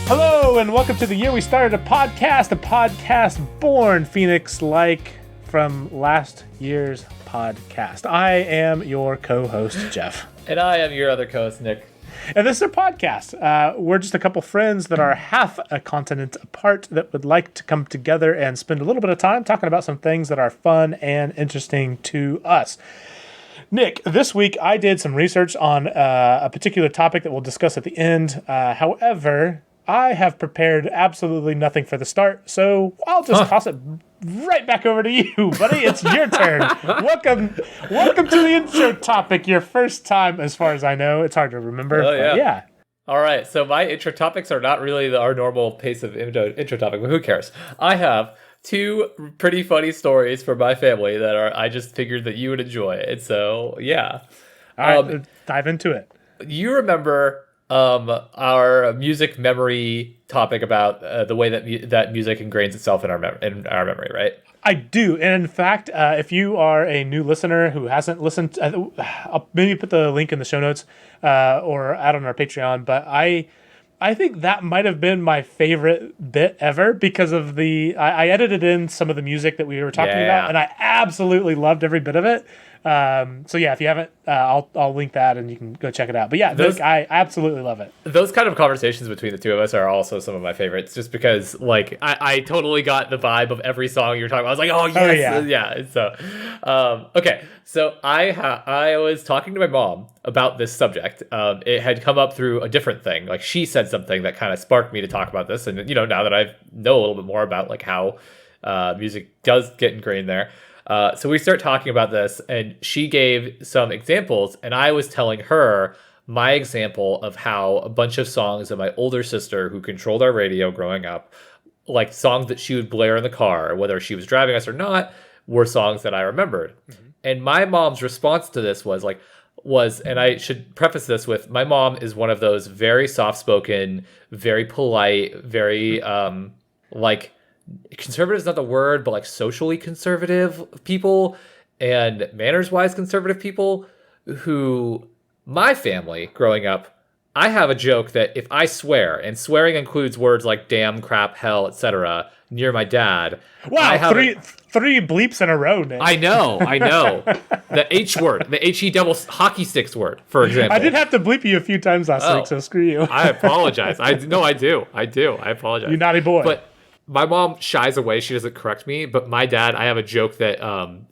Hello, and welcome to the year we started a podcast born Phoenix-like from last year's podcast. I am your co-host, Jeff. And I am your other co-host, Nick. And this is our podcast. We're just a couple friends that are half a continent apart that would like to come together and spend a little bit of time talking about some things that are fun and interesting to us. Nick, this week I did some research on a particular topic that we'll discuss at the end. However, I have prepared absolutely nothing for the start, so I'll just toss it right back over to you, buddy. It's your turn. Welcome to the intro topic. Your first time, as far as I know. It's hard to remember. Oh, yeah. Yeah. All right, so my intro topics are not really our normal pace of intro topic, but who cares? I have two pretty funny stories for my family that I just figured that you would enjoy. And so, yeah. All right, dive into it. You remember our music memory topic about the way that music ingrains itself in our memory, right? I do. And in fact, if you are a new listener who hasn't listened, I'll maybe put the link in the show notes or add on our Patreon. But I think that might have been my favorite bit ever because of I edited in some of the music that we were talking about, and I absolutely loved every bit of it. So yeah, if you haven't, I'll link that and you can go check it out. But yeah, I absolutely love it. Those kind of conversations between the two of us are also some of my favorites, just because like I totally got the vibe of every song you were talking about. I was like, oh yes, yeah. So, okay, so I was talking to my mom about this subject. It had come up through a different thing. Like she said something that kind of sparked me to talk about this, and now that I know a little bit more about like how music does get ingrained there. So we start talking about this, and she gave some examples, and I was telling her my example of how a bunch of songs that my older sister, who controlled our radio growing up, like songs that she would blare in the car, whether she was driving us or not, were songs that I remembered. Mm-hmm. And my mom's response to this was, and I should preface this with, my mom is one of those very soft-spoken, very polite, very, conservative is not the word, but like socially conservative people and manners-wise conservative people who, my family growing up, I have a joke that if I swear, and swearing includes words like damn, crap, hell, etc., near my dad. Wow, three bleeps in a row, Nick. I know. The H word, the HE double hockey sticks word, for example. I did have to bleep you a few times last week, so screw you. I apologize. I do. I apologize. You naughty boy. But my mom shies away. She doesn't correct me. But my dad, I have a joke that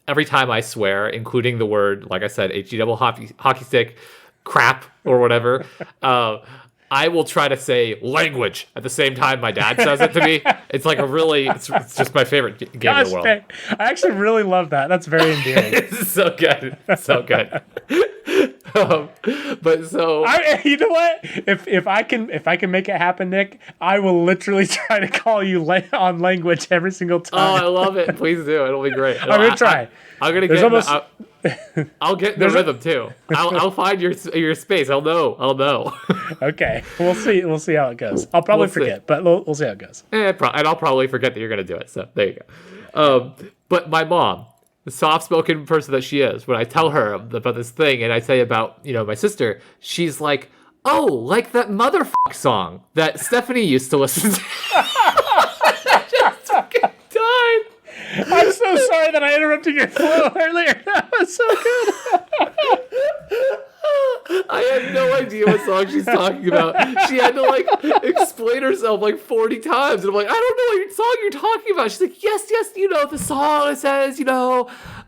every time I swear, including the word, like I said, HE double hockey stick, crap, or whatever, I will try to say language at the same time my dad says it to me. It's like it's just my favorite game in the world. I actually really love that. That's very endearing. It's so good. So good. But so you know what? If I can make it happen, Nick, I will literally try to call you on language every single time. Oh, I love it. Please do. It'll be great. I'm gonna try. I'm gonna get. I'll get the rhythm too. I'll find your space. I'll know. Okay, we'll see. We'll see how it goes. I'll probably forget, but we'll see how it goes. And I'll probably forget that you're gonna do it. So there you go. But my mom, the soft-spoken person that she is, when I tell her about this thing and I say about my sister, she's like, "Oh, like that motherfuck song that Stephanie used to listen to." I just fucking died. I'm so sorry that I interrupted your flow earlier. That was so good. I had no idea what song she's talking about. She had to explain herself 40 times. And I'm like, I don't know what song you're talking about. She's like, yes, the song says,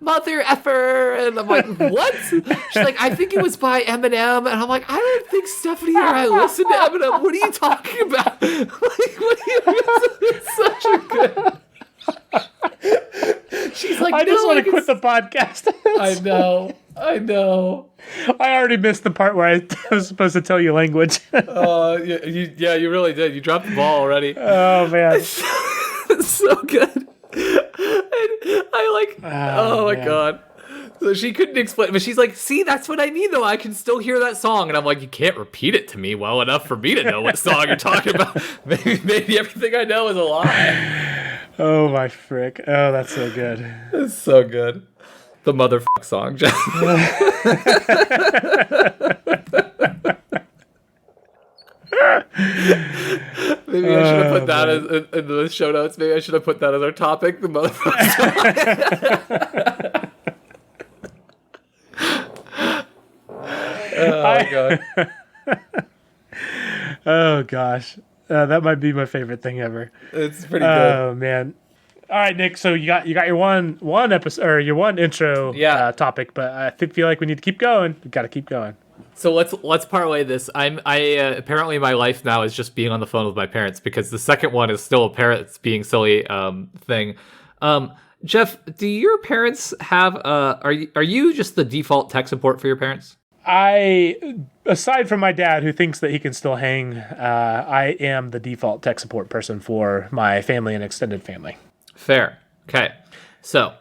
mother effer. And I'm like, what? She's like, I think it was by Eminem. And I'm like, I don't think Stephanie or I listen to Eminem. What are you talking about? It's such a good... She's like, I just want to quit the podcast. I know. I already missed the part where I was supposed to tell you language. You really did. You dropped the ball already. Oh man, it's so good. And oh my god. So she couldn't explain, but she's like, see, that's what I mean, though. I can still hear that song. And I'm like, you can't repeat it to me well enough for me to know what song you're talking about. Maybe everything I know is a lie. Oh, my frick. Oh, that's so good. It's so good. The motherfuck song, Jeff. Maybe I should have put that as, in the show notes. Maybe I should have put that as our topic. The motherfucker. Oh god. Oh gosh, that might be my favorite thing ever. It's pretty good. Oh man. All right, Nick. So you got your one episode or your one intro topic, but I feel like we need to keep going. We got to keep going. So let's parlay this. I apparently my life now is just being on the phone with my parents, because the second one is still a parents being silly thing. Jeff, do your parents have are you just the default tech support for your parents? Aside from my dad, who thinks that he can still hang, I am the default tech support person for my family and extended family. Fair. Okay. So,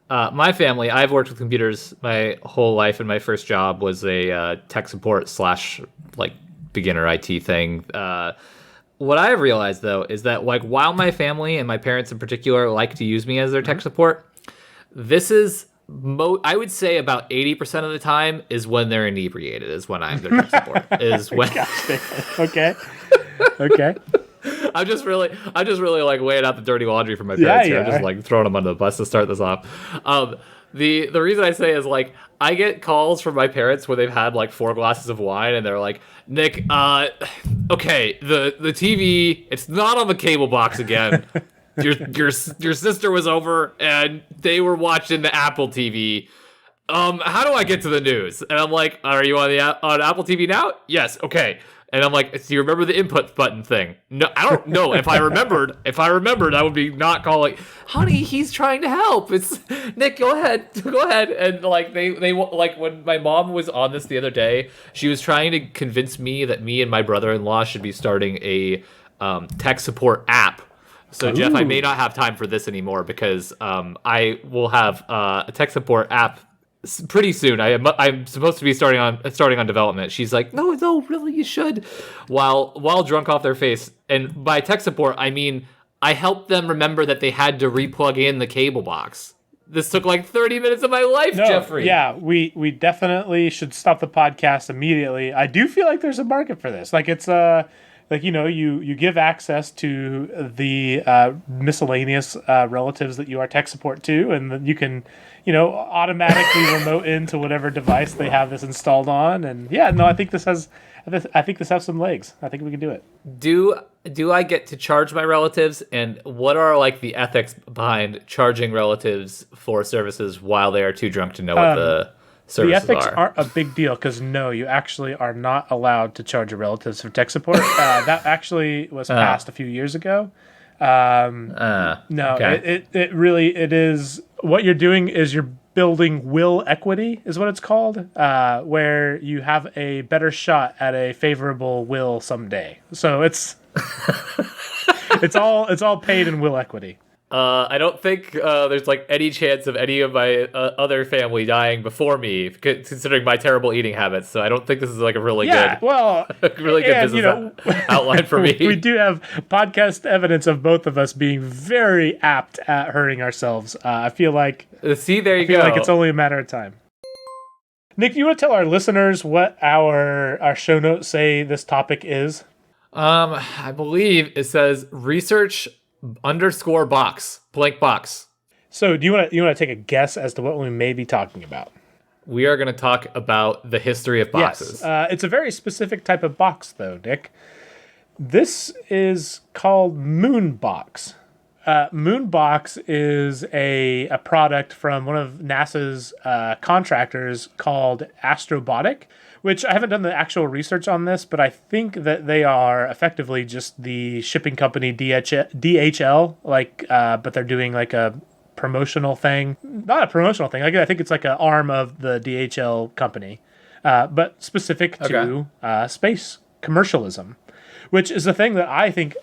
my family, I've worked with computers my whole life, and my first job was a tech support / like beginner IT thing. What I have realized, though, is that like while my family and my parents in particular like to use me as their tech support, this is I would say about 80% of the time is when they're inebriated is when I'm their tech support. Is when Okay. Okay. I'm just really like laying out the dirty laundry for my parents here. I'm just like throwing them under the bus to start this off. The reason I say is like I get calls from my parents where they've had like 4 glasses of wine and they're like, Nick, okay, the TV, it's not on the cable box again. Your sister was over and they were watching the Apple TV. How do I get to the news? And I'm like, are you on on Apple TV now? Yes. Okay. And I'm like, do you remember the input button thing? No, I don't know. If I remembered, I would be not calling. Honey, he's trying to help. It's Nick. Go ahead. And like they like when my mom was on this the other day, she was trying to convince me that me and my brother-in-law should be starting a tech support app. So, Jeff, I may not have time for this anymore because I will have a tech support app pretty soon. I'm supposed to be starting on development. She's like, no, really, you should. While drunk off their face, and by tech support, I mean I helped them remember that they had to replug in the cable box. This took like 30 minutes of my life, Jeffrey. Yeah, we definitely should stop the podcast immediately. I do feel like there's a market for this. Like it's like, you know, you give access to the miscellaneous relatives that you are tech support to, and then you can, you know, automatically remote into whatever device they have this installed on. And yeah, no, I think this has some legs. I think we can do it. Do I get to charge my relatives, and what are like the ethics behind charging relatives for services while they are too drunk to know what the services the ethics aren't a big deal because no, you actually are not allowed to charge your relatives for tech support. That actually was passed a few years ago. No, okay. It really is. What you're doing is you're building will equity, is what it's called, where you have a better shot at a favorable will someday. So it's it's all paid in will equity. I don't think there's like any chance of any of my other family dying before me, considering my terrible eating habits. So I don't think this is like a really good business outline for me. We do have podcast evidence of both of us being very apt at hurting ourselves. I feel like see, there you go. I feel like it's only a matter of time. Nick, do you want to tell our listeners what our show notes say this topic is? I believe it says research _box blank box. So do you want to take a guess as to what we may be talking about? We are going to talk about the history of boxes. Yes. It's a very specific type of box, though, Nick. This is called Moonbox. Moonbox is a product from one of NASA's contractors called Astrobotic, which I haven't done the actual research on this, but I think that they are effectively just the shipping company DHL, but they're doing like a promotional thing. Not a promotional thing. I think it's like an arm of the DHL company, but specific to space commercialism, which is a thing that I think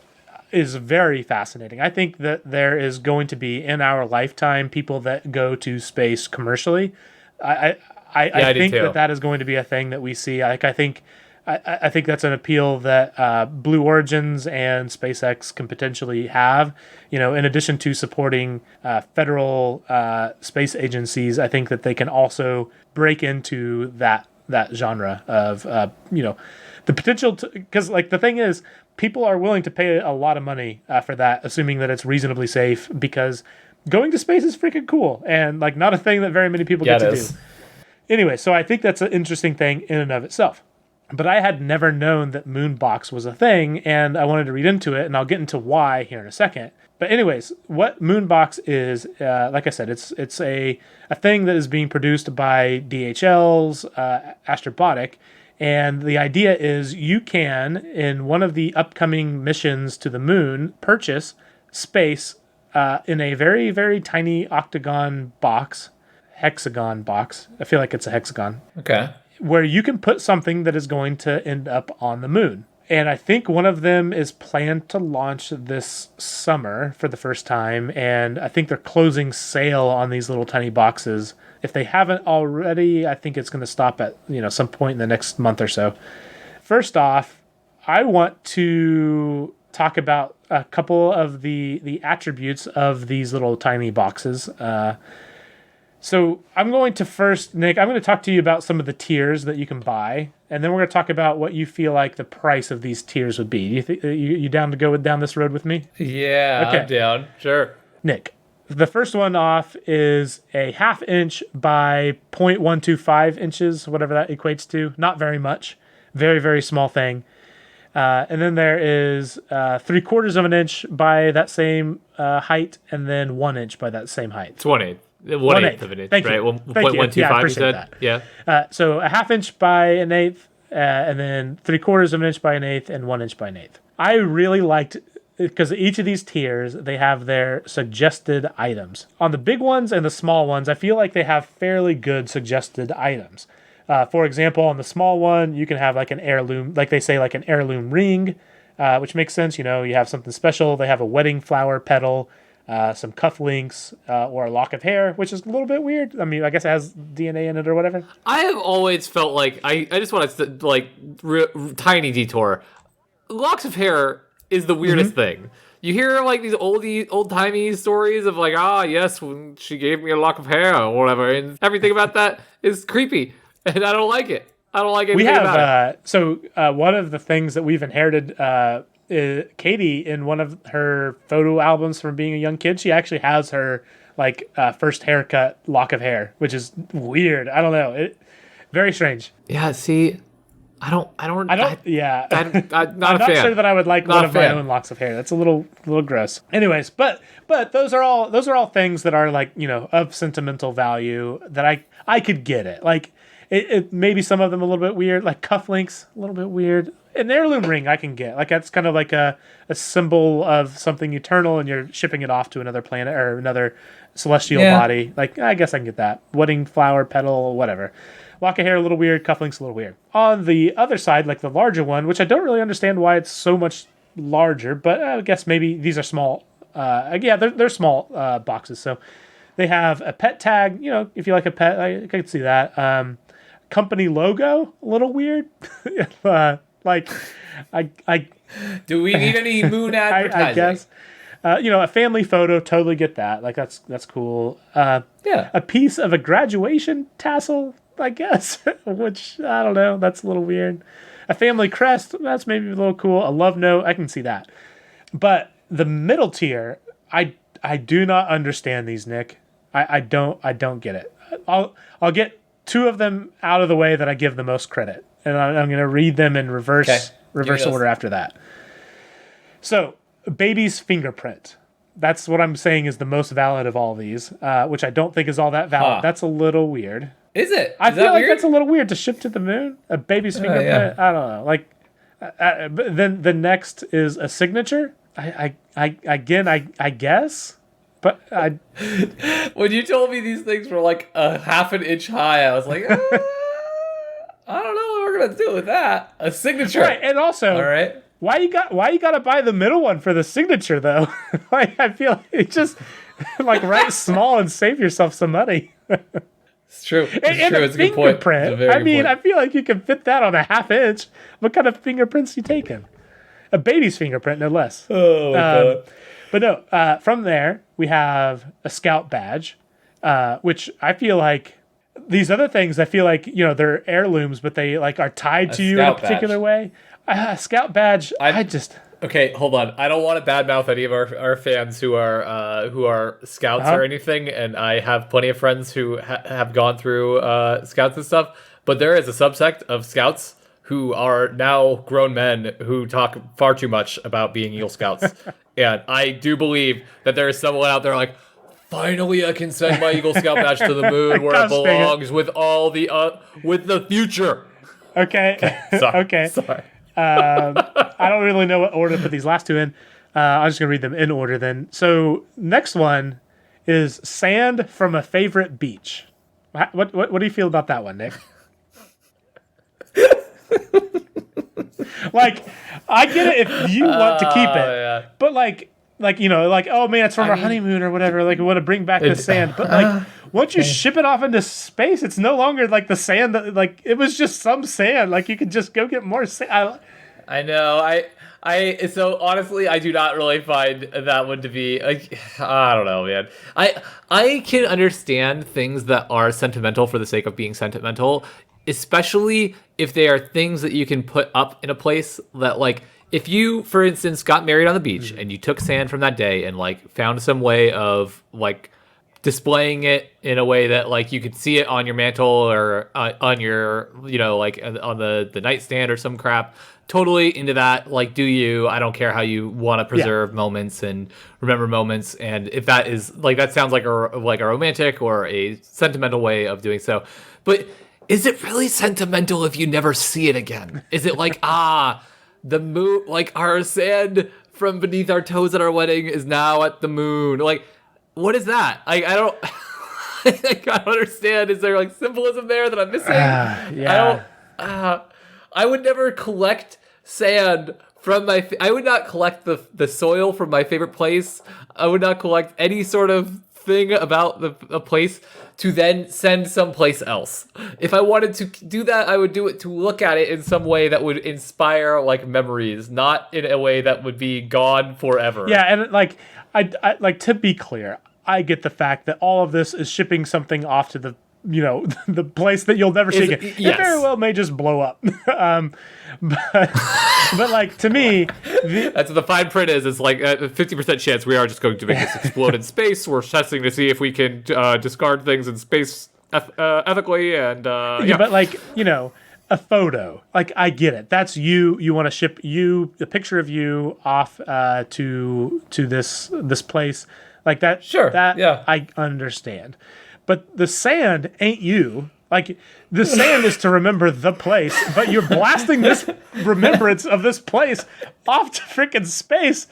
is very fascinating. I think that there is going to be in our lifetime people that go to space commercially. I think that is going to be a thing that we see. I think that's an appeal that Blue Origins and SpaceX can potentially have. You know, in addition to supporting federal space agencies, I think that they can also break into that that genre of the potential to, because like the thing is, people are willing to pay a lot of money for that, assuming that it's reasonably safe, because going to space is freaking cool and like not a thing that very many people get to do. Anyway, so I think that's an interesting thing in and of itself. But I had never known that Moonbox was a thing, and I wanted to read into it, and I'll get into why here in a second. But anyways, what Moonbox is, like I said, it's a thing that is being produced by DHL's Astrobotic, and the idea is you can, in one of the upcoming missions to the moon, purchase space in a very, very tiny hexagon box. I feel like it's a hexagon. Okay. Where you can put something that is going to end up on the moon. And I think one of them is planned to launch this summer for the first time. And I think they're closing sale on these little tiny boxes. If they haven't already, I think it's going to stop at some point in the next month or so. First off, I want to talk about a couple of the attributes of these little tiny boxes. So I'm going to first, Nick, I'm going to talk to you about some of the tiers that you can buy, and then we're going to talk about what you feel like the price of these tiers would be. You down to go down this road with me? Yeah, okay. I'm down. Sure. Nick, the first one off is a 1/2 inch by 0.125 inches, whatever that equates to. Not very much. Very, very small thing. And then there is 3/4 of an inch by that same height, and then 1 inch by that same height. 20. 1/8 of an inch, Thank right? you. 1.125, yeah, you said? that. Yeah. So a 1/2 inch by an eighth, and then 3/4 of an inch by an eighth, and 1 inch by an eighth. I really liked, because each of these tiers, they have their suggested items. On the big ones and the small ones, I feel like they have fairly good suggested items. For example, on the small one, you can have like an heirloom, like they say, like an heirloom ring, which makes sense. You have something special. They have a wedding flower petal, some cufflinks, or a lock of hair, which is a little bit weird. I mean, I guess it has DNA in it or whatever. I have always felt like, I just want to, tiny detour. Locks of hair is the weirdest thing. You hear, like, these old-timey stories of, like, yes, when she gave me a lock of hair or whatever, and everything about that is creepy, and I don't like it. I don't like anything about it. So one of the things that we've inherited, Katie, in one of her photo albums from being a young kid, she actually has her first haircut lock of hair, which is weird. I don't know. Very strange. Yeah. See, I don't. Yeah. I'm I'm not not sure that I would like one of my own locks of hair. That's a little gross. Anyways, but those are all things that are of sentimental value that I could get it. Like it maybe some of them a little bit weird, like cufflinks, a little bit weird. An heirloom ring I can get. Like that's kind of like a symbol of something eternal, and you're shipping it off to another planet or another celestial body. Like, I guess I can get that. Wedding flower petal, whatever. Lock of hair, a little weird. Cufflinks, a little weird. On the other side, like the larger one, which I don't really understand why it's so much larger, but I guess maybe these are small. They're small boxes. So they have a pet tag. If you like a pet, I could see that. Company logo, a little weird. I do we need any moon advertising? I guess. A family photo, totally get that. Like that's cool. A piece of a graduation tassel, I guess, which I don't know. That's a little weird. A family crest, that's maybe a little cool. A love note, I can see that. But the middle tier, I do not understand these, Nick. I don't get it. I'll get two of them out of the way that I give the most credit. And I'm going to read them in reverse order after that. So, baby's fingerprint. That's what I'm saying is the most valid of all these, which I don't think is all that valid. That's a little weird. Is it? I feel like that's a little weird to ship to the moon. A baby's fingerprint. I don't know. But then the next is a signature. I guess. But when you told me these things were like a 1/2 inch high, I was like, I don't know what we're gonna do with that. A signature, right? And also, all right, why you gotta buy the middle one for the signature though? I feel like just write small and save yourself some money. It's true. It's true. It's a good point. I feel like you can fit that on a 1/2 inch. What kind of fingerprints you taking? A baby's fingerprint, no less. Oh my god. But no, from there, we have a scout badge, which I feel like these other things, I feel like, they're heirlooms, but they like are tied to you in a particular way. Scout badge, I just... Okay, hold on. I don't want to badmouth any of our fans who are scouts or anything, and I have plenty of friends who have gone through scouts and stuff. But there is a subsect of scouts who are now grown men who talk far too much about being Eagle Scouts, and I do believe that there is someone out there like, finally I can send my Eagle Scout badge to the moon where it belongs with all the with the future. Okay. Sorry. I don't really know what order to put these last two in. I'm just going to read them in order then. So next one is sand from a favorite beach. What do you feel about that one, Nick? Like, I get it if you want to keep it, yeah. But like, oh man, it's from our honeymoon or whatever. Like, we want to bring back the sand. But like, once you ship it off into space, it's no longer like the sand that, like, it was just some sand. Like, you could just go get more sand. I know. So honestly, I do not really find that one to be like, I don't know, man. I can understand things that are sentimental for the sake of being sentimental, especially if they are things that you can put up in a place that, like, if you, for instance, got married on the beach and you took sand from that day and like found some way of like displaying it in a way that like you could see it on your mantle or on your, like on the nightstand or some crap, totally into that. Like, do you? I don't care how you want to preserve moments and remember moments. And if that is like, that sounds like a romantic or a sentimental way of doing so. But is it really sentimental if you never see it again? Is it like, the moon, like our sand from beneath our toes at our wedding is now at the moon? Like, what is that? I don't, I don't understand. Is there like symbolism there that I'm missing? I would never collect sand from I would not collect the soil from my favorite place. I would not collect any sort of thing about a place to then send someplace else. If I wanted to do that, I would do it to look at it in some way that would inspire like memories, not in a way that would be gone forever. Yeah, and like I like, to be clear, I get the fact that all of this is shipping something off to the the place that you'll never see again. Yes. It very well may just blow up. But like, to me, that's what the fine print is. It's like a 50% chance we are just going to make this explode in space. We're testing to see if we can discard things in space ethically. And but like, a photo, like, I get it. That's you. You want to ship a picture of you off to this place like that. Sure. I understand. But the sand ain't you. Like, the sand is to remember the place, but you're blasting this remembrance of this place off to freaking space.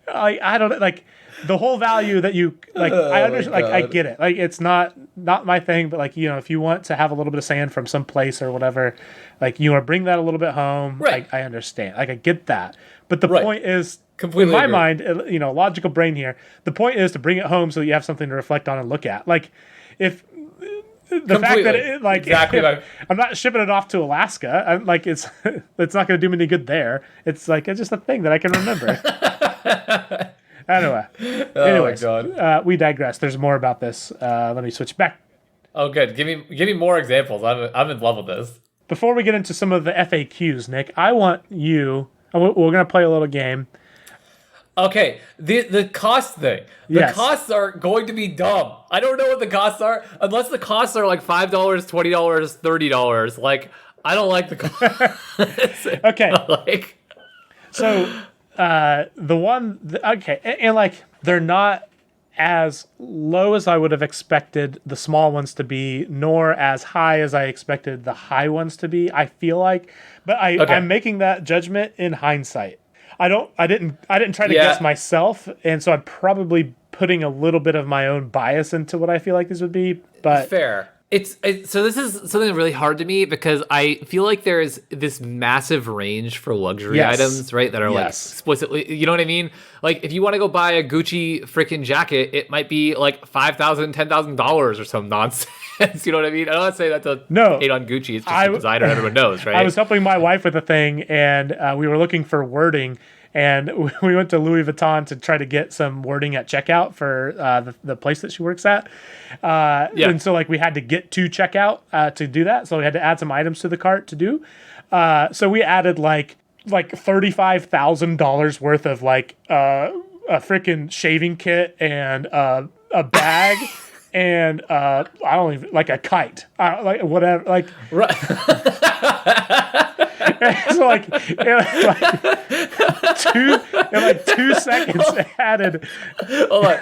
I don't, like, the whole value that you, like, I understand, like, I get it. Like, it's not my thing, but like, if you want to have a little bit of sand from some place or whatever, like, you want to bring that a little bit home. Right. I understand. Like, I get that. But the point is, completely in my agree. mind, logical brain here, the point is to bring it home so that you have something to reflect on and look at. Like, if the fact that exactly I'm not shipping it off to Alaska, like, it's not going to do me any good there. It's like, it's just a thing that I can remember. Anyways, my God. We digress. There's more about this. Let me switch back. Oh, good. Give me more examples. I'm in love with this. Before we get into some of the FAQs, Nick, I want you. We're going to play a little game. Okay, the cost thing. The costs are going to be dumb. I don't know what the costs are, unless the costs are like $5, $20, $30. Like, I don't like the cost. Okay. So, and like, they're not as low as I would have expected the small ones to be, nor as high as I expected the high ones to be, I feel like. But I'm making that judgment in hindsight. I didn't try to guess myself, and so I'm probably putting a little bit of my own bias into what I feel like these would be. But fair. So this is something really hard to me because I feel like there is this massive range for luxury items, right? That are like explicitly, you know what I mean? Like, if you want to go buy a Gucci freaking jacket, it might be like $5,000, $10,000 or some nonsense. You know what I mean? I'm not saying that to hate on Gucci. It's just a designer everyone knows, right? I was helping my wife with a thing, and we were looking for wording, and we went to Louis Vuitton to try to get some wording at checkout for the place that she works at. And so like we had to get to checkout to do that. So we had to add some items to the cart to do. So we added like $35,000 worth of like a freaking shaving kit and a bag. And I don't even like a kite, like whatever, like Right. so like, in like 2 seconds added. Hold on.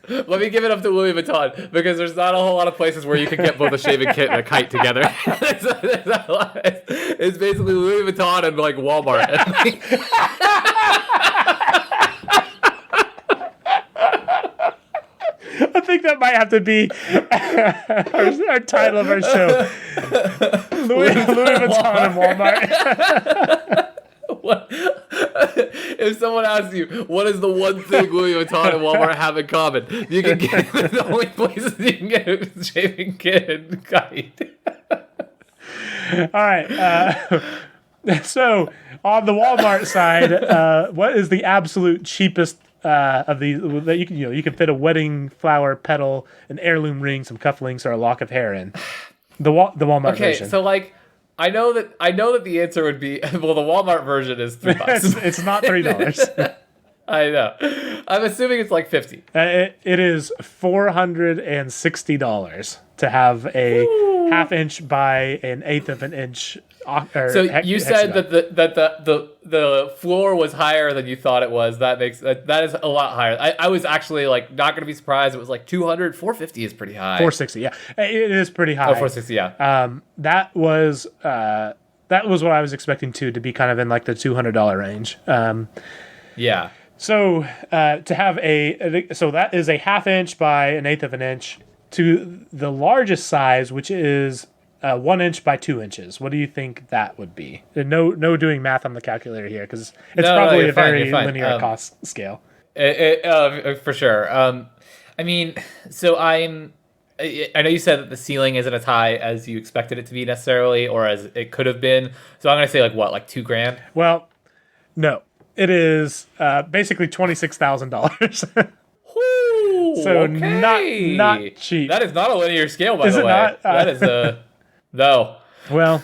Let me give it up to Louis Vuitton because there's not a whole lot of places where you can get both a shaving kit and a kite together. It's basically Louis Vuitton and like Walmart. I think that might have to be our title of our show. Louis Vuitton and Walmart. What? If someone asks you, what is the one thing Louis Vuitton and Walmart have in common? You can get the only places you can get a shaving kit and kite. All right. So on the Walmart side, what is the absolute cheapest of these that you can fit a wedding flower petal, an heirloom ring, some cufflinks, or a lock of hair in? The Walmart version. Okay, so like I know that the answer would be well, the Walmart version is $3. It's not $3. I know. I'm assuming it's like 50. It is $460 to have a half-inch by an eighth of an inch. So you said that the floor was higher than you thought it was. That is a lot higher. I was actually like not going to be surprised. It was like 200. 450 is pretty high. 460, yeah, it is pretty high. Oh, 460, yeah. That was what I was expecting to be kind of in like the $200 range. Yeah. So to have so that is a half-inch by an eighth of an inch to the largest size, which is 1 inch by 2 inches. What do you think that would be? No doing math on the calculator here because it's probably a very linear cost scale. For sure. I mean, so I know you said that the ceiling isn't as high as you expected it to be necessarily, or as it could have been. So I'm gonna say like $2,000. Well, no, it is basically $26,000. So okay. not cheap. That is not a linear scale, by the way. Not? That is no. Well,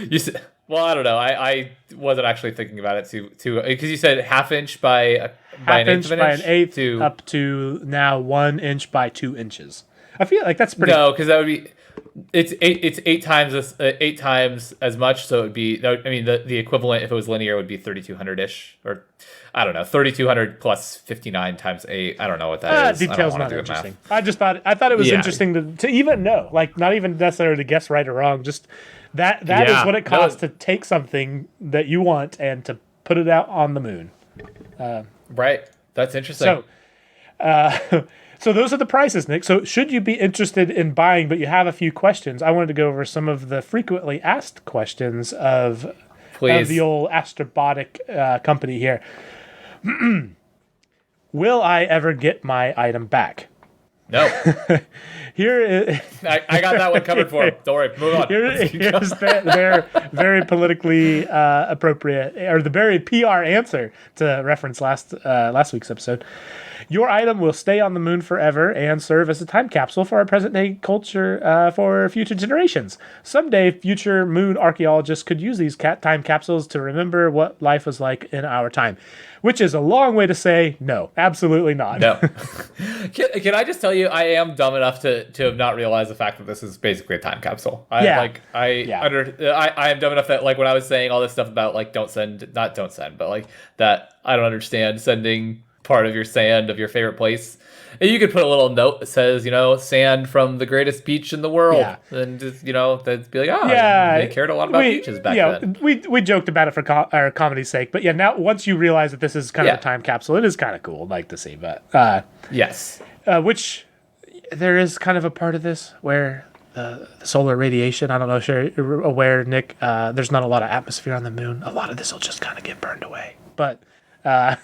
you said, well, I don't know. I wasn't actually thinking about it too because you said half inch by an eighth to up to now 1 inch by 2 inches. I feel like that's pretty. No, because that would be it's eight times as much. So it would be. I mean, the equivalent if it was linear would be 3,200-ish, or I don't know, 3,200 plus 59 times 8. I don't know what that is. Detail's not interesting. I thought it was interesting to even know, like not even necessarily to guess right or wrong. Just that is what it costs to take something that you want and to put it out on the moon. Right. That's interesting. So those are the prices, Nick. So should you be interested in buying, but you have a few questions, I wanted to go over some of the frequently asked questions of the old Astrobotic company here. Will I ever get my item back? No. Here, I got that one covered for him. Don't worry. Move on. Here's their very politically appropriate, or the very PR answer to reference last week's episode. Your item will stay on the moon forever and serve as a time capsule for our present-day culture for future generations. Someday, future moon archaeologists could use these time capsules to remember what life was like in our time. Which is a long way to say, no, absolutely not. No. Can I just tell you, I am dumb enough to have not realized the fact that this is basically a time capsule. I am dumb enough that like when I was saying all this stuff about like but like that I don't understand sending part of your sand of your favorite place. And you could put a little note that says, sand from the greatest beach in the world. Yeah. And just, they'd be like, they cared a lot about beaches back then. We joked about it for our comedy's sake. But yeah, now once you realize that this is kind of a time capsule, it is kind of cool. I'd like to see. But yes. Which there is kind of a part of this where the solar radiation, I don't know if you're aware, Nick, there's not a lot of atmosphere on the moon. A lot of this will just kind of get burned away. But I'm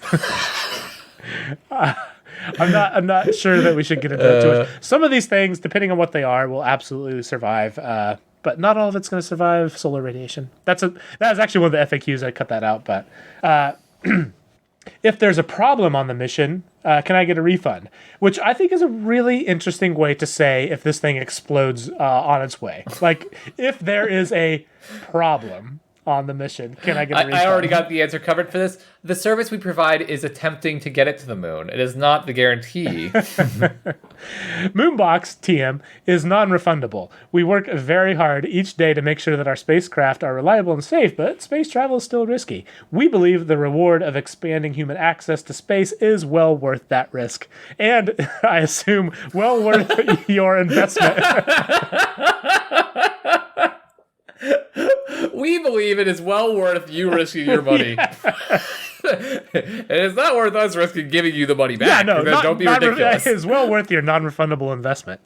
not sure that we should get into that too much. Some of these things, depending on what they are, will absolutely survive, but not all of it's going to survive solar radiation. That is actually one of the FAQs. I cut that out, but if there's a problem on the mission, can I get a refund? Which I think is a really interesting way to say if this thing explodes on its way. Like, if there is a problem on the mission, can I get a refund? I already got the answer covered for this. The service we provide is attempting to get it to the moon. It is not the guarantee. Moonbox TM is non-refundable. We work very hard each day to make sure that our spacecraft are reliable and safe, but space travel is still risky. We believe the reward of expanding human access to space is well worth that risk. And I assume well worth your investment. We believe it is well worth you risking your money. Yeah. And it's not worth us risking giving you the money back. Yeah, no, don't be ridiculous. It's well worth your non-refundable investment.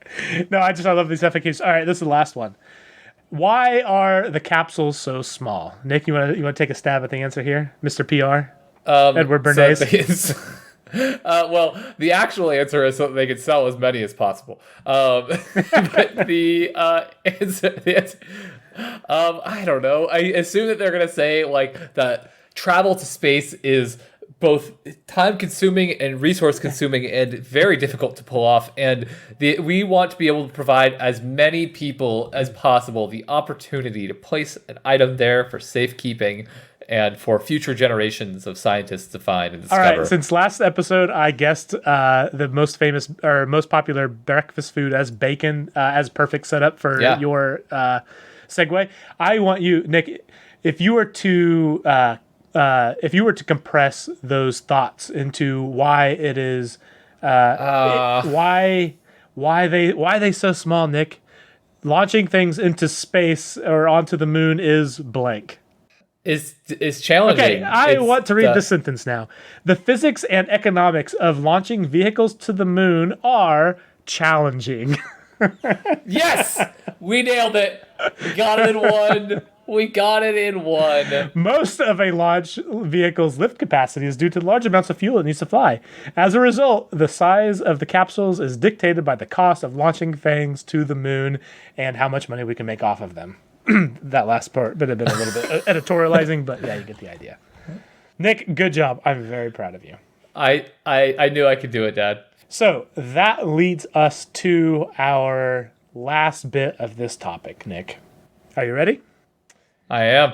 No, I love these FAQs. All right, this is the last one. Why are the capsules so small? Nick, you want to take a stab at the answer here, Mr. PR? Edward Bernays. Well, the actual answer is so that they can sell as many as possible. But the answer, I don't know. I assume that they're going to say like that travel to space is both time-consuming and resource-consuming and very difficult to pull off. And we want to be able to provide as many people as possible the opportunity to place an item there for safekeeping and for future generations of scientists to find and discover. All right, since last episode, I guessed the most famous or most popular breakfast food as bacon as perfect setup for your segue. I want you, Nick, if you were to compress those thoughts into why it is, why they so small, Nick? Launching things into space or onto the moon is blank. Is challenging. Okay, I want to read this sentence now. The physics and economics of launching vehicles to the moon are challenging. Yes! We nailed it. We got it in one. Most of a launch vehicle's lift capacity is due to large amounts of fuel it needs to fly. As a result, the size of the capsules is dictated by the cost of launching things to the moon and how much money we can make off of them. That last part been a little bit editorializing, but yeah, you get the idea. Nick, good job. I'm very proud of you. I knew I could do it, Dad. So that leads us to our last bit of this topic, Nick. Are you ready? I am.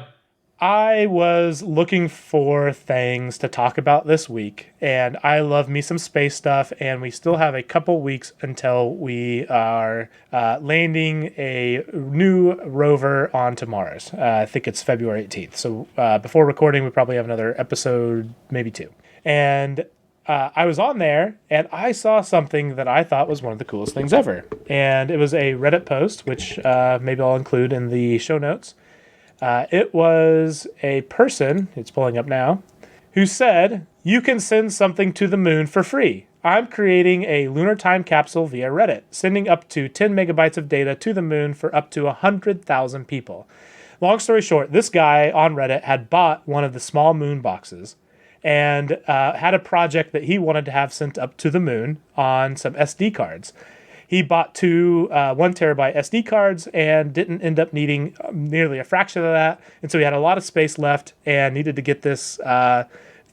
I was looking for things to talk about this week, and I love me some space stuff, and we still have a couple weeks until we are landing a new rover onto Mars. I think it's February 18th. So before recording, we probably have another episode, maybe 2. And I was on there, and I saw something that I thought was one of the coolest things ever. And it was a Reddit post, which maybe I'll include in the show notes. It was a person, it's pulling up now, who said, "You can send something to the moon for free. I'm creating a lunar time capsule via Reddit, sending up to 10 megabytes of data to the moon for up to 100,000 people." Long story short, this guy on Reddit had bought one of the small moon boxes and had a project that he wanted to have sent up to the moon on some SD cards. He bought 2 1 terabyte SD cards and didn't end up needing nearly a fraction of that. And so he had a lot of space left and needed to get this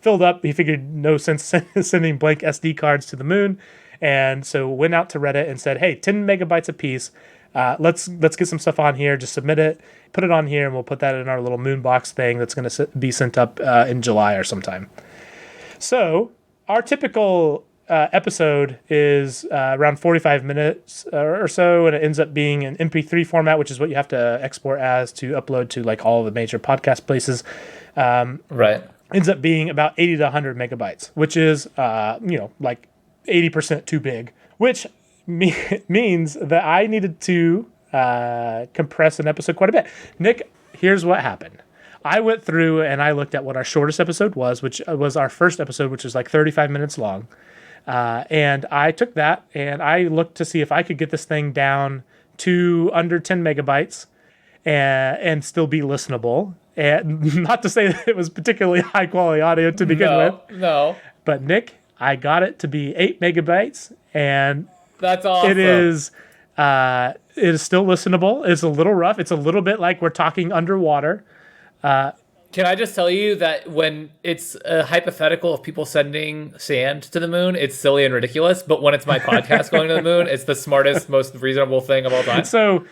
filled up. He figured no sense sending blank SD cards to the moon. And so went out to Reddit and said, hey, 10 megabytes a piece. Let's get some stuff on here. Just submit it, put it on here, and we'll put that in our little moon box thing that's going to be sent up in July or sometime. So our typical episode is around 45 minutes or so, and it ends up being an MP3 format, which is what you have to export as to upload to like all the major podcast places. Right. Ends up being about 80 to 100 megabytes, which is like 80% too big, which means that I needed to compress an episode quite a bit. Nick, here's what happened. I went through and I looked at what our shortest episode was, which was our first episode, which was like 35 minutes long. And I took that and I looked to see if I could get this thing down to under 10 megabytes and still be listenable. And not to say that it was particularly high quality audio to begin with. No. But Nick, I got it to be 8 megabytes, and that's awesome. It is still listenable. It's a little rough. It's a little bit like we're talking underwater. Can I just tell you that when it's a hypothetical of people sending sand to the moon, it's silly and ridiculous. But when it's my podcast going to the moon, it's the smartest, most reasonable thing of all time. So,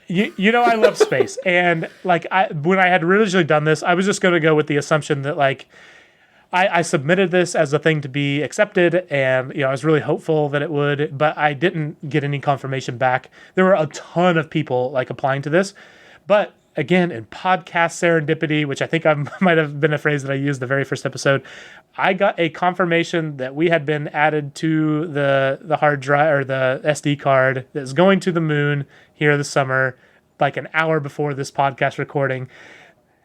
you know, I love space, and like when I had originally done this, I was just going to go with the assumption that like I submitted this as a thing to be accepted, and I was really hopeful that it would, but I didn't get any confirmation back. There were a ton of people like applying to this, but again, in podcast serendipity, which I think might have been a phrase that I used the very first episode, I got a confirmation that we had been added to the hard drive or the SD card that's going to the moon here this summer, like an hour before this podcast recording.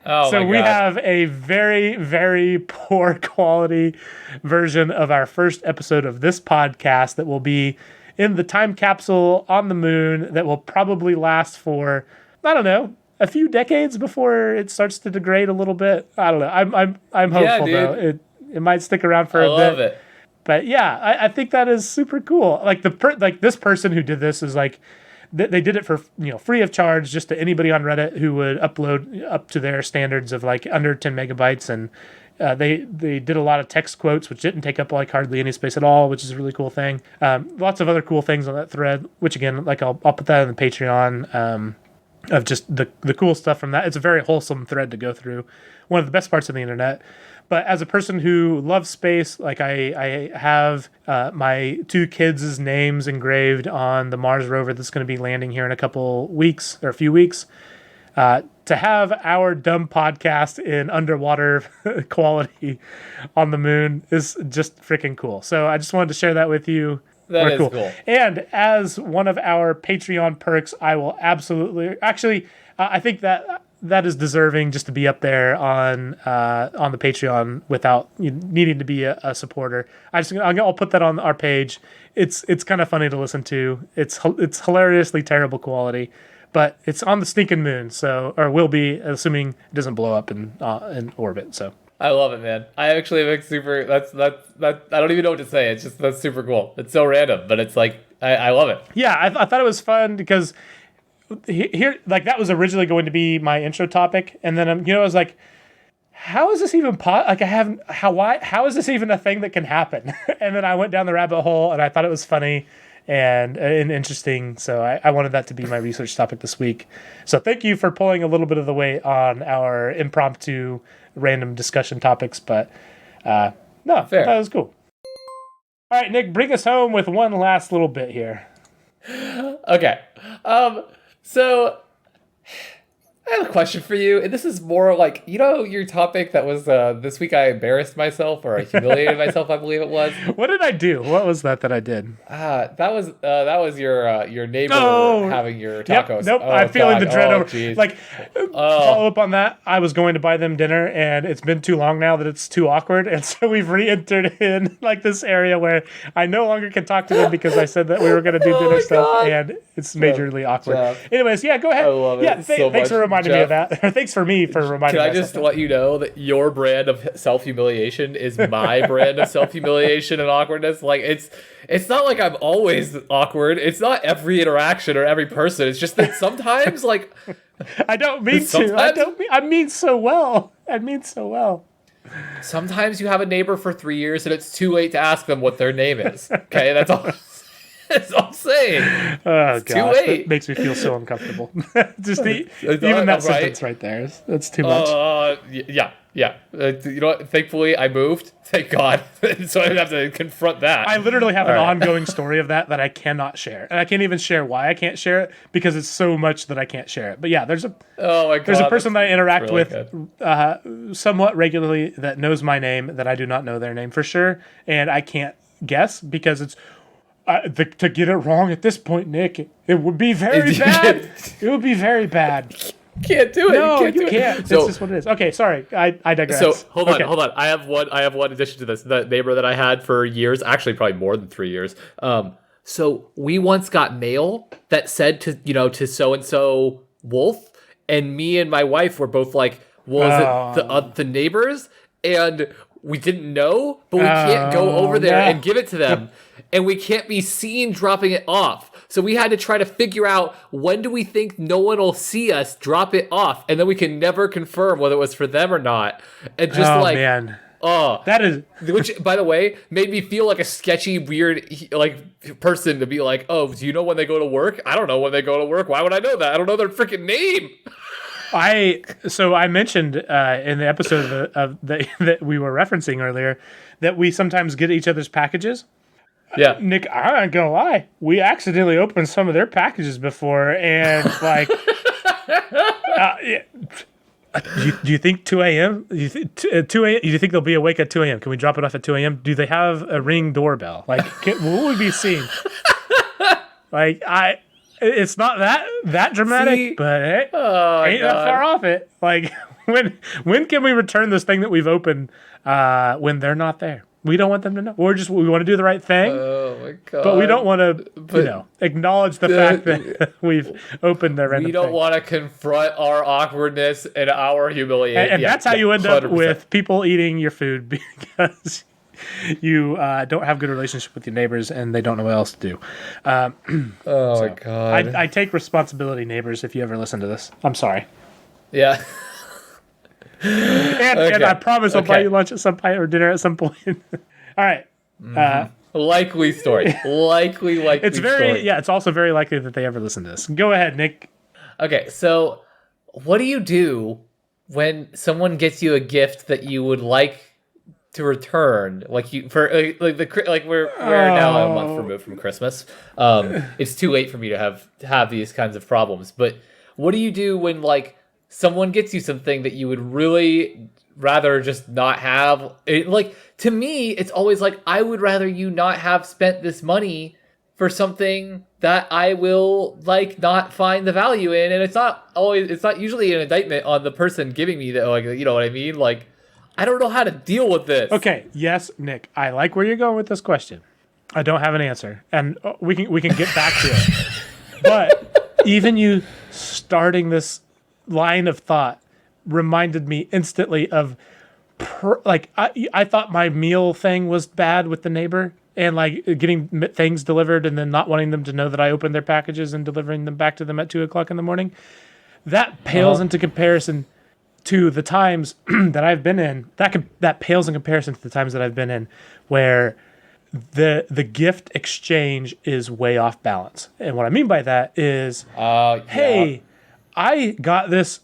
Oh, so we have a very, very poor quality version of our first episode of this podcast that will be in the time capsule on the moon that will probably last for, I don't know, a few decades before it starts to degrade a little bit. I don't know. I'm hopeful though. It might stick around for a bit. I love it. But yeah, I think that is super cool. Like this person who did this is like, they did it for free of charge just to anybody on Reddit who would upload up to their standards of like under 10 megabytes, and they did a lot of text quotes, which didn't take up like hardly any space at all, which is a really cool thing. Lots of other cool things on that thread, which again, like I'll put that in the Patreon. Of just the cool stuff from that. It's a very wholesome thread to go through. One of the best parts of the internet. But as a person who loves space, like I have my 2 kids' names engraved on the Mars rover that's going to be landing here in a couple weeks or a few weeks. To have our dumb podcast in underwater quality on the moon is just freaking cool. So I just wanted to share that with you. That is cool. And as one of our Patreon perks, I will absolutely... Actually, I think that is deserving just to be up there on the Patreon without needing to be a supporter. I'll put that on our page. It's kind of funny to listen to. It's hilariously terrible quality, but it's on the stinking moon, or will be, assuming it doesn't blow up in orbit. So. I love it, man. I actually think super. That's I don't even know what to say. It's just that's super cool. It's so random, but it's like I love it. Yeah, I thought it was fun because here, like that was originally going to be my intro topic, and then I was like, how is this even how is this even a thing that can happen? And then I went down the rabbit hole, and I thought it was funny and interesting. So I wanted that to be my research topic this week. So thank you for pulling a little bit of the weight on our impromptu random discussion topics, but no, fair. I thought it was cool. All right, Nick, bring us home with one last little bit here. Okay. So I have a question for you, and this is more like, your topic that was this week I embarrassed myself or I humiliated myself, I believe it was. What did I do? What was that I did? That was your neighbor having your tacos. Yep, nope, I'm feeling the dread over. Like, follow up on that, I was going to buy them dinner, and it's been too long now that it's too awkward, and so we've re-entered in like this area where I no longer can talk to them because I said that we were going to do dinner stuff, and it's majorly awkward. Anyways, yeah, go ahead. I love it thanks for reminding me of that. Or thanks for me for reminding me. Can I just let you know that your brand of self-humiliation is my brand of self-humiliation and awkwardness? Like it's not like I'm always awkward. It's not every interaction or every person. It's just that sometimes like I don't mean to. I mean so well. I mean so well. Sometimes you have a neighbor for 3 years and it's too late to ask them what their name is. Okay, that's all. That's all I'm saying. Oh, gosh, that makes me feel so uncomfortable. Just even that sentence right there. That's too much. Yeah. You know what? Thankfully, I moved. Thank God. So I didn't have to confront that. I literally have an ongoing story of that I cannot share. And I can't even share why I can't share it because it's so much that I can't share it. But yeah, there's a person that I interact with somewhat regularly that knows my name that I do not know their name for sure. And I can't guess because it's... to get it wrong at this point, Nick, it would be very bad. It would be very bad. Can't do it. No, you can't. That's just what it is. Okay, sorry. I digress. So hold on. I have one addition to this. The neighbor that I had for years, actually probably more than 3 years. So we once got mail that said to so and so Wolf, and me and my wife were both like, was it the neighbors? And we didn't know, but we can't go over there and give it to them. and we can't be seen dropping it off. So we had to try to figure out when do we think no one will see us drop it off, and then we can never confirm whether it was for them or not. And just man. Oh, that is, which, by the way, made me feel like a sketchy, weird, like person to be like, oh, do you know when they go to work? I don't know when they go to work. Why would I know that? I don't know their freaking name. I mentioned in the episode that we were referencing earlier that we sometimes get each other's packages. Yeah, Nick, I'm not gonna lie, we accidentally opened some of their packages before, and like, do you think 2 a.m.? Do you think 2 a.m.? Do you think they'll be awake at 2 a.m.? Can we drop it off at 2 a.m.? Do they have a Ring doorbell? Like, will we be seen? Like, it's not that dramatic, but it ain't that far off it. Like, when can we return this thing that we've opened when they're not there? We don't want them to know. We want to do the right thing. Oh my god! But we don't want to, acknowledge the fact that we've opened their random. We don't want to confront our awkwardness and our humiliation. And that's how you end 100%. Up with people eating your food because you don't have good relationship with your neighbors and they don't know what else to do. My god! I take responsibility, neighbors. If you ever listen to this, I'm sorry. Yeah. And I promise I'll buy you lunch at some point or dinner at some point. All right. Likely story. Likely it's very story. Yeah, it's also very likely that they ever listen to this. Go ahead, Nick. Okay, so what do you do when someone gets you a gift that you would like to return? Like we're now a month removed from Christmas. It's too late for me to have these kinds of problems. But what do you do when like someone gets you something that you would really rather just not have? To me, it's always like, I would rather you not have spent this money for something that I will not find the value in. And it's not usually an indictment on the person giving me that, you know what I mean? Like, I don't know how to deal with this. Okay. Yes, Nick, I like where you're going with this question. I don't have an answer, and we can get back to it. But even you starting this line of thought reminded me instantly of I thought my meal thing was bad with the neighbor and getting things delivered and then not wanting them to know that I opened their packages and delivering them back to them at 2:00 in the morning. That pales into comparison to the times that I've been in. That pales in comparison to the times that I've been in where the gift exchange is way off balance. And what I mean by that is, hey, I got this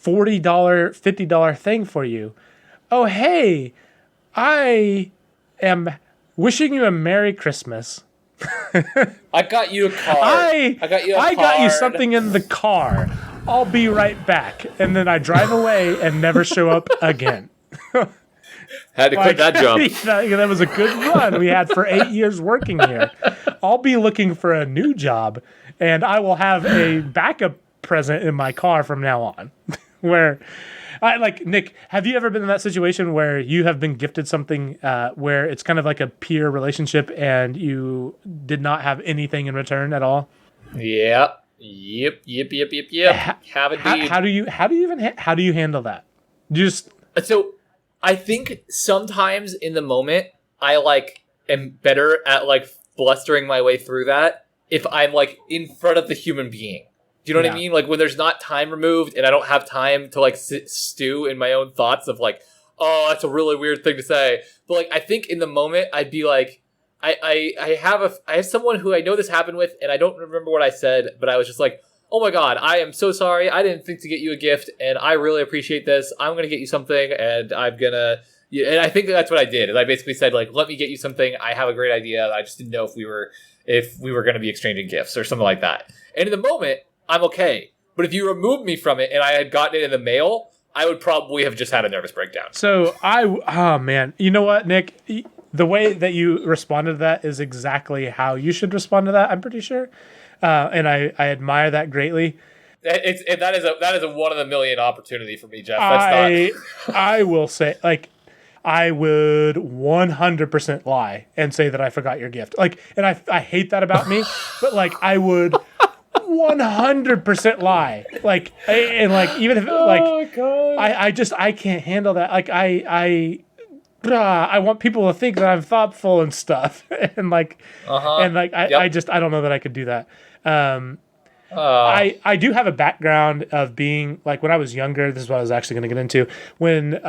$40, $50 thing for you. Oh, hey, I am wishing you a Merry Christmas. I got you a card. I got you something in the car. I'll be right back. And then I drive away and never show up again. Had to quit that job. That was a good run we had for 8 years working here. I'll be looking for a new job, and I will have a backup present in my car from now on. Where Nick, have you ever been in that situation where you have been gifted something where it's kind of like a peer relationship and you did not have anything in return at all? Yep. Have indeed. How do you handle that? So I think sometimes in the moment I am better at blustering my way through that if I'm in front of the human being. Do you know what I mean? When there's not time removed and I don't have time to stew in my own thoughts of oh, that's a really weird thing to say. But I think in the moment I'd be I have someone who I know this happened with, and I don't remember what I said, but I was just oh my god, I am so sorry. I didn't think to get you a gift, and I really appreciate this. I'm going to get you something, and I'm going to... And I think that's what I did. I basically said, let me get you something. I have a great idea. I just didn't know if we were going to be exchanging gifts or something like that. And in the moment, I'm okay. But if you removed me from it and I had gotten it in the mail, I would probably have just had a nervous breakdown. So oh man, you know what, Nick? The way that you responded to that is exactly how you should respond to that, I'm pretty sure. And I admire that greatly. That is a one in a million opportunity for me, Jeff. I will say, I would 100% lie and say that I forgot your gift. And I hate that about me, but I would 100% lie. Even if oh God. I can't handle that. I want people to think that I'm thoughtful and stuff. and like, I just, I don't know that I could do that. I do have a background of being like when I was younger. This is what I was actually going to get into when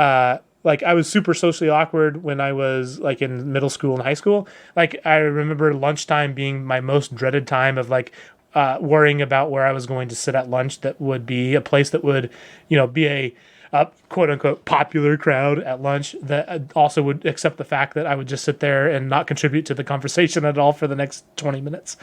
like I was super socially awkward when I was like in middle school and high school. Like I remember lunchtime being my most dreaded time of like worrying about where I was going to sit at lunch. That would be a place that would, be a quote unquote popular crowd at lunch that also would accept the fact that I would just sit there and not contribute to the conversation at all for the next 20 minutes.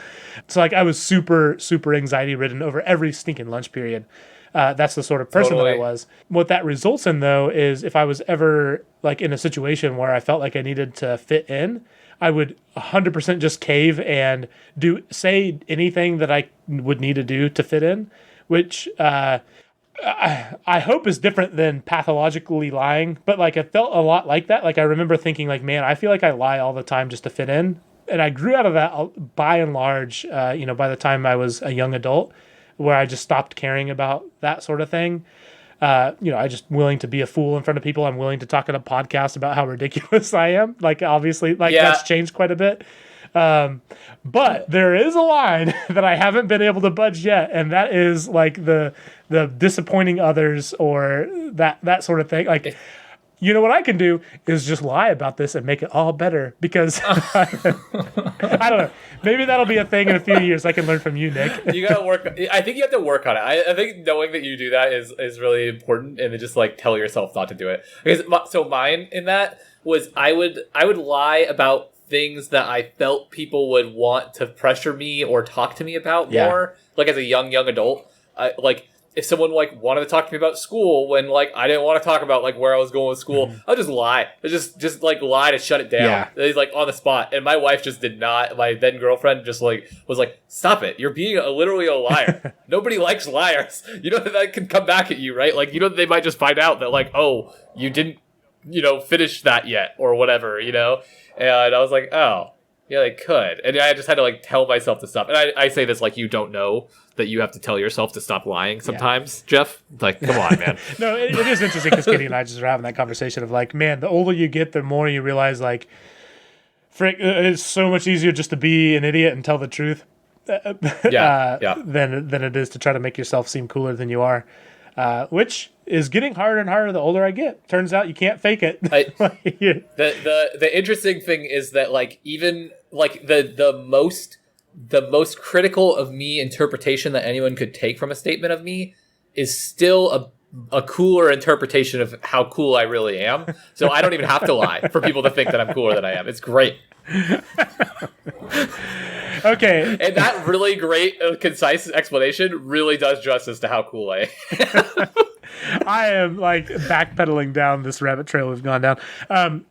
So like I was super, super anxiety ridden over every stinking lunch period. That's the sort of person that I was. What that results in though is if I was ever like in a situation where I felt like I needed to fit in, I would 100% just cave and say anything that I would need to do to fit in, which, I hope is different than pathologically lying, but like it felt a lot like that. Like I remember thinking like, man, I feel like I lie all the time just to fit in. And I grew out of that by and large, by the time I was a young adult, where I just stopped caring about that sort of thing. I just willing to be a fool in front of people. I'm willing to talk on a podcast about how ridiculous I am. Like obviously that's changed quite a bit. But there is a line that I haven't been able to budge yet, and that is like the disappointing others or that sort of thing. Like, what I can do is just lie about this and make it all better because I don't know. Maybe that'll be a thing in a few years. I can learn from you, Nick. You gotta work. I think you have to work on it. I think knowing that you do that is really important, and then just like tell yourself not to do it. Because so mine in that was I would lie about things that I felt people would want to pressure me or talk to me about more. Like as a young adult, like if someone like wanted to talk to me about school when like I didn't want to talk about like where I was going with school, I'll just lie. I just like lie to shut it down. Yeah. It's like on the spot. And my wife just did not. My then girlfriend just like was like, "Stop it! You're being literally a liar. Nobody likes liars. That can come back at you, right? Like they might just find out that like, oh, you didn't finish that yet or whatever, And I was like, oh, yeah, they could. And I just had to like tell myself to stop. And I say this like you don't know that you have to tell yourself to stop lying sometimes, Jeff. Like, come on, man. No, it is interesting because Katie and I just were having that conversation of like, man, the older you get, the more you realize like, frick, it's so much easier just to be an idiot and tell the truth than it is to try to make yourself seem cooler than you are. Which is getting harder and harder the older I get. Turns out you can't fake it. The interesting thing is that like even like the most critical of me interpretation that anyone could take from a statement of me is still a cooler interpretation of how cool I really am. So I don't even have to lie for people to think that I'm cooler than I am. It's great. Okay. And that really great, concise explanation really does justice to how cool I am. I am like backpedaling down this rabbit trail we've gone down.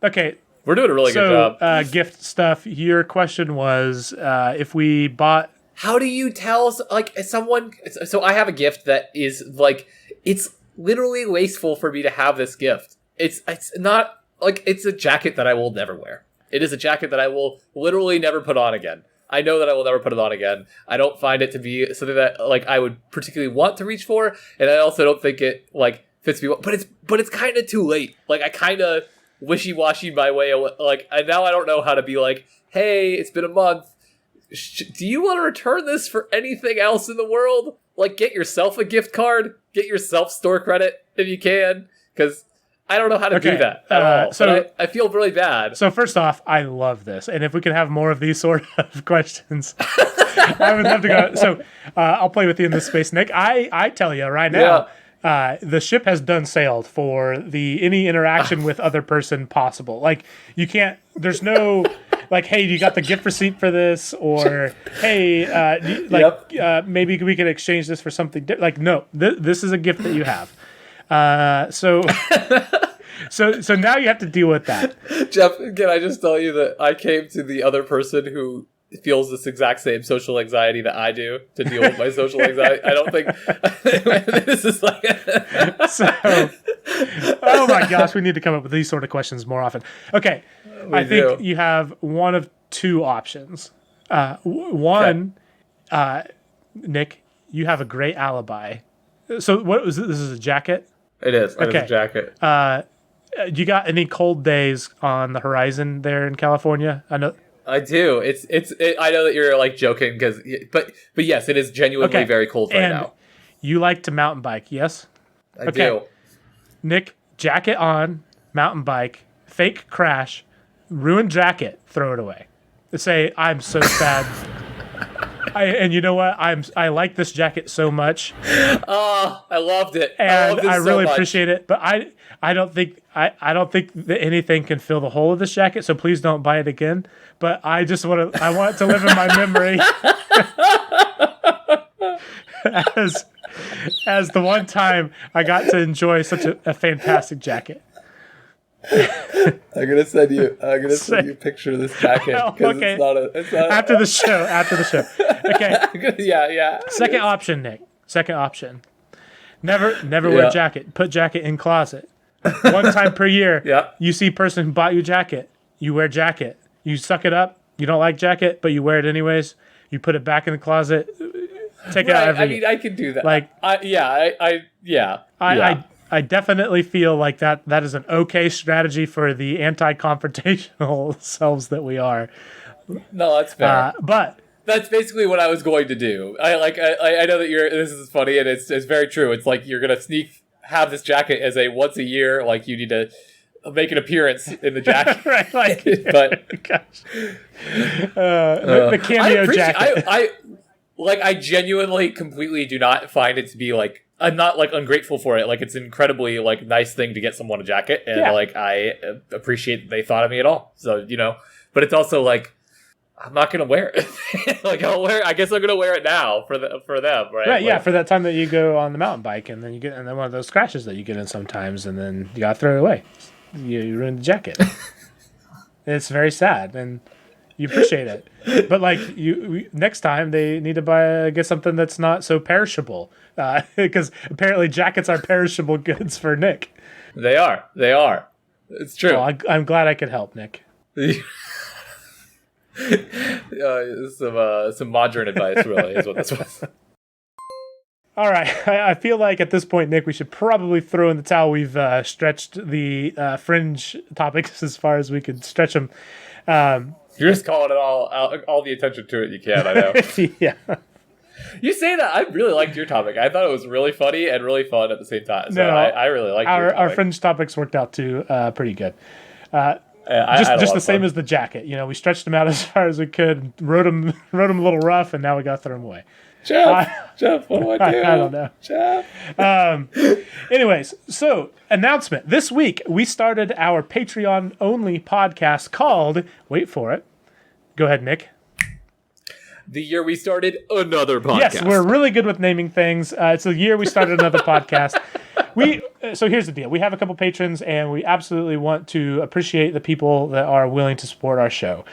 Okay. We're doing a really good job. Gift stuff. Your question was if we bought. How do you tell like someone? So I have a gift that is like it's literally wasteful for me to have this gift. It's not like it's a jacket that I will never wear. It is a jacket that I will literally never put on again. I know that I will never put it on again. I don't find it to be something that like I would particularly want to reach for, and I also don't think it like fits me well. But it's kind of too late. Like I kind of wishy-washy my way. Like and now I don't know how to be like, hey, it's been a month. Do you want to return this for anything else in the world? Like get yourself a gift card, get yourself store credit if you can, because I don't know how to do that at all. So I feel really bad. So first off, I love this. And if we can have more of these sort of questions, I would love to go. So I'll play with you in this space, Nick. I tell you right now, the ship has done sailed for any interaction with other person possible. Like you can't, there's no like, hey, you got the gift receipt for this? Or, hey, maybe we could exchange this for something different. Like, no, this is a gift that you have. So now you have to deal with that. Jeff, can I just tell you that I came to the other person who feels this exact same social anxiety that I do to deal with my social anxiety? I don't think this is like oh my gosh, we need to come up with these sort of questions more often. Okay, I think you have one of two options. Nick, you have a great alibi. So what was this? This is a jacket? It is. Okay. It is a jacket. You got any cold days on the horizon there in California? I know. I do. I know that you're like joking but yes, it is genuinely very cold right now. You like to mountain bike, yes? I do. Nick, jacket on, mountain bike, fake crash, ruined jacket, throw it away. Say, I'm so sad. And you know what? I like this jacket so much. Oh, I loved it. And I really appreciate it. But I don't think that anything can fill the hole of this jacket. So please don't buy it again. But I want it to live in my memory as the one time I got to enjoy such a fantastic jacket. I'm gonna send you a picture of this jacket because it's not after the show. Okay. Yeah. Second option, Nick. Second option. Never wear jacket. Put jacket in closet. One time per year. Yeah. You see person who bought you jacket. You wear jacket. You suck it up. You don't like jacket, but you wear it anyways. You put it back in the closet. Take it out every year. I can do that. Like, I I definitely feel like that is an okay strategy for the anti-confrontational selves that we are. No, that's fair. But that's basically what I was going to do. I know that this is funny and it's very true. It's like you're gonna have this jacket as a once a year, like you need to make an appearance in the jacket. Right, like, but gosh. The cameo jacket. I genuinely completely do not find it to be like, I'm not like ungrateful for it. Like it's an incredibly like nice thing to get someone a jacket, and like I appreciate that they thought of me at all. So but it's also like I'm not gonna wear it. Like I guess I'm gonna wear it now for them, right? Right, yeah, for that time that you go on the mountain bike, and then one of those crashes that you get in sometimes, and then you gotta throw it away. You ruined the jacket. It's very sad, and you appreciate it, but like next time they need to get something that's not so perishable, because apparently jackets are perishable goods for Nick. They are. It's true. Well, I'm glad I could help, Nick. Some modern advice, really, is what this was. All right, I feel like at this point, Nick, we should probably throw in the towel. We've stretched the fringe topics as far as we could stretch them. You're just calling it all the attention to it you can, I know. Yeah. You say that. I really liked your topic. I thought it was really funny and really fun at the same time. So I really liked your topic. Our fringe topics worked out too pretty good. Just the same as the jacket. We stretched them out as far as we could, wrote them a little rough, and now we got to throw them away. Jeff, what do I do? I don't know. Jeff. Anyways, so announcement. This week, we started our Patreon-only podcast called, wait for it. Go ahead, Nick. The year we started another podcast. Yes, we're really good with naming things. It's the year we started another podcast. So here's the deal. We have a couple patrons, and we absolutely want to appreciate the people that are willing to support our show.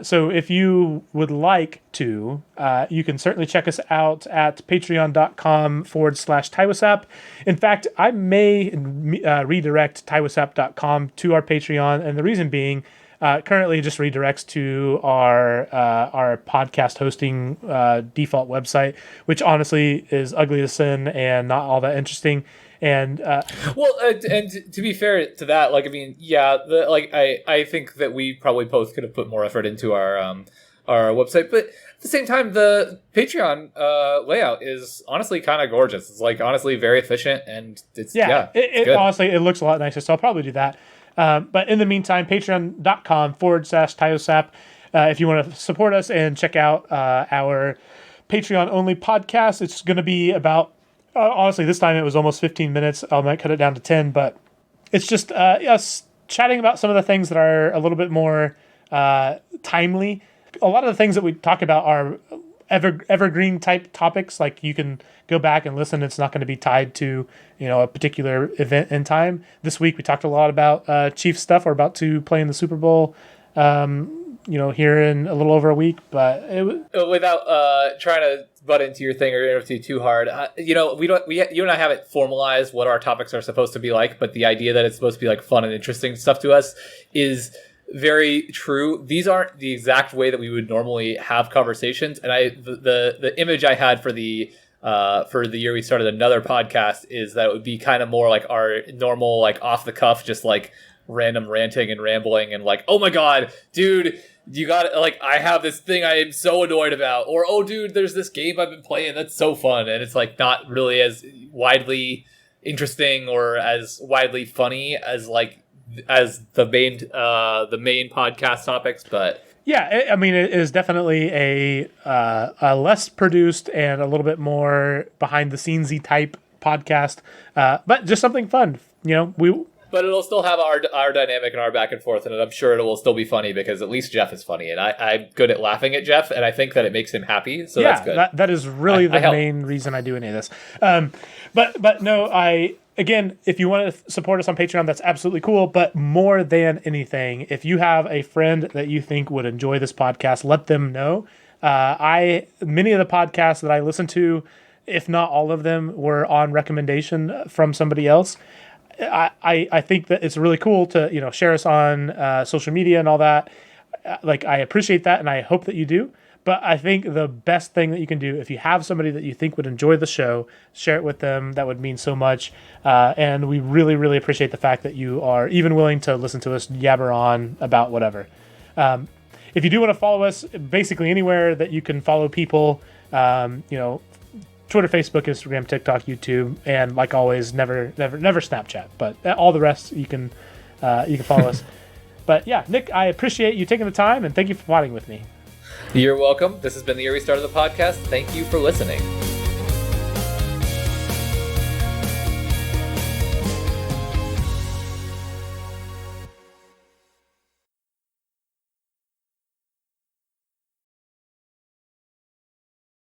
So if you would like to, you can certainly check us out at patreon.com/TiWasap. In fact, I may redirect TiWasap.com to our Patreon, and the reason being, currently it just redirects to our podcast hosting default website, which honestly is ugly to sin and not all that interesting. And and to be fair to that, like, I mean, I think that we probably both could have put more effort into our website, but at the same time, the Patreon layout is honestly kind of gorgeous. It's like honestly very efficient, and it's it honestly it looks a lot nicer. So I'll probably do that. But in the meantime, patreon.com/TiWasap if you want to support us and check out our Patreon only podcast. It's going to be about. Honestly, this time it was almost 15 minutes. I might cut it down to 10, but it's just us chatting about some of the things that are a little bit more timely. A lot of the things that we talk about are evergreen type topics. Like you can go back and listen. It's not going to be tied to a particular event in time. This week we talked a lot about Chiefs stuff. We're about to play in the Super Bowl. Here in a little over a week, but without trying to butt into your thing or interrupt you too hard, you and I haven't formalized what our topics are supposed to be like, but the idea that it's supposed to be like fun and interesting stuff to us is very true. These aren't the exact way that we would normally have conversations, and the image I had for the for the year we started another podcast is that it would be kind of more like our normal, like off the cuff, just like random ranting and rambling and like, oh my God, dude, you got like, I have this thing I am so annoyed about, or, oh dude, there's this game I've been playing that's so fun. And it's like not really as widely interesting or as widely funny as the main podcast topics, but yeah, I mean, it is definitely a less produced and a little bit more behind the scenesy type podcast, but just something fun. But it'll still have our dynamic and our back and forth, and I'm sure it will still be funny because at least Jeff is funny, and I'm good at laughing at Jeff, and I think that it makes him happy, so that's good. That is really the main reason I do any of this. But no, again, if you want to support us on Patreon, that's absolutely cool. But more than anything, if you have a friend that you think would enjoy this podcast, let them know. Many of the podcasts that I listen to, if not all of them, were on recommendation from somebody else. I think that it's really cool to share us on social media and all that. I appreciate that, and I hope that you do. But I think the best thing that you can do, if you have somebody that you think would enjoy the show, share it with them. That would mean so much. And we really, really appreciate the fact that you are even willing to listen to us yabber on about whatever. If you do want to follow us, basically anywhere that you can follow people, Twitter, Facebook, Instagram, TikTok, YouTube, and like always, never Snapchat. But all the rest you can follow us. But yeah, Nick, I appreciate you taking the time, and thank you for plotting with me. You're welcome. This has been the year we started the podcast. Thank you for listening.